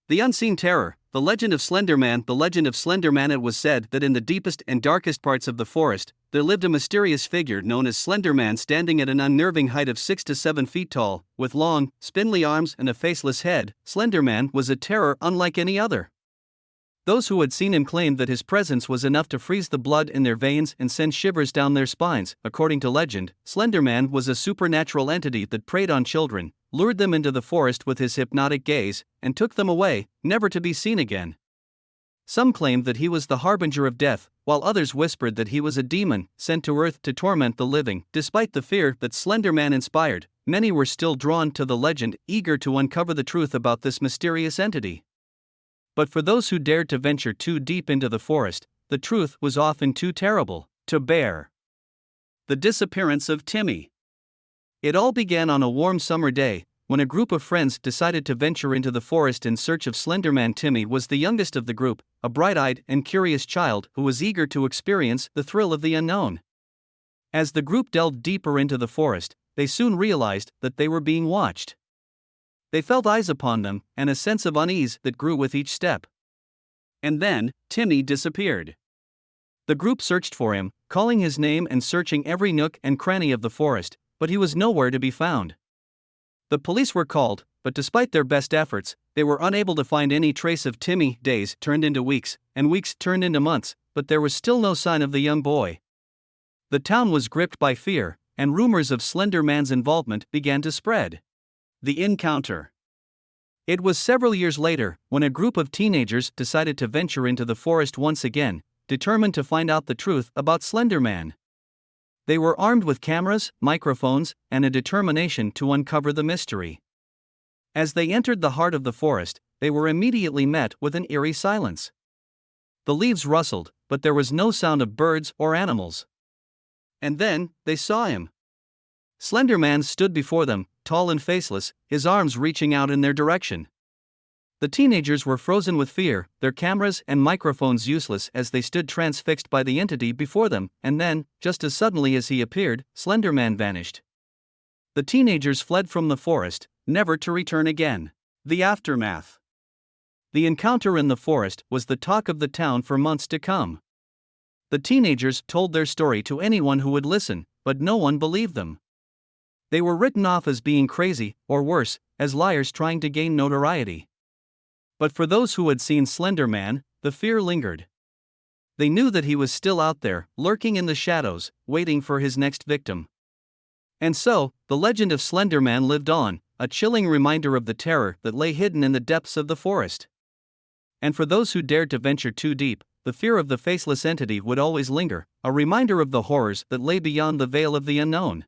The Unseen Terror, The Legend of Slender Man. The legend of Slender Man. It was said that in the deepest and darkest parts of the forest, there lived a mysterious figure known as Slender Man, standing at an unnerving height of 6 to 7 feet tall, with long, spindly arms and a faceless head. Slender Man was a terror unlike any other. Those who had seen him claimed that his presence was enough to freeze the blood in their veins and send shivers down their spines. According to legend, Slender Man was a supernatural entity that preyed on children, lured them into the forest with his hypnotic gaze, and took them away, never to be seen again. Some claimed that he was the harbinger of death, while others whispered that he was a demon sent to Earth to torment the living. Despite the fear that Slender Man inspired, many were still drawn to the legend, eager to uncover the truth about this mysterious entity. But for those who dared to venture too deep into the forest, the truth was often too terrible to bear. The disappearance of Timmy. It all began on a warm summer day, when a group of friends decided to venture into the forest in search of Slender Man. Timmy was the youngest of the group, a bright-eyed and curious child who was eager to experience the thrill of the unknown. As the group delved deeper into the forest, they soon realized that they were being watched. They felt eyes upon them, and a sense of unease that grew with each step. And then, Timmy disappeared. The group searched for him, calling his name and searching every nook and cranny of the forest, but he was nowhere to be found. The police were called, but despite their best efforts, they were unable to find any trace of Timmy. Days turned into weeks, and weeks turned into months, but there was still no sign of the young boy. The town was gripped by fear, and rumors of Slender Man's involvement began to spread. The encounter. It was several years later when a group of teenagers decided to venture into the forest once again, determined to find out the truth about Slender Man. They were armed with cameras, microphones, and a determination to uncover the mystery. As they entered the heart of the forest, they were immediately met with an eerie silence. The leaves rustled, but there was no sound of birds or animals. And then, they saw him. Slender Man stood before them, tall and faceless, his arms reaching out in their direction. The teenagers were frozen with fear, their cameras and microphones useless as they stood transfixed by the entity before them, and then, just as suddenly as he appeared, Slender Man vanished. The teenagers fled from the forest, never to return again. The aftermath. The encounter in the forest was the talk of the town for months to come. The teenagers told their story to anyone who would listen, but no one believed them. They were written off as being crazy, or worse, as liars trying to gain notoriety. But for those who had seen Slender Man, the fear lingered. They knew that he was still out there, lurking in the shadows, waiting for his next victim. And so, the legend of Slender Man lived on, a chilling reminder of the terror that lay hidden in the depths of the forest. And for those who dared to venture too deep, the fear of the faceless entity would always linger, a reminder of the horrors that lay beyond the veil of the unknown.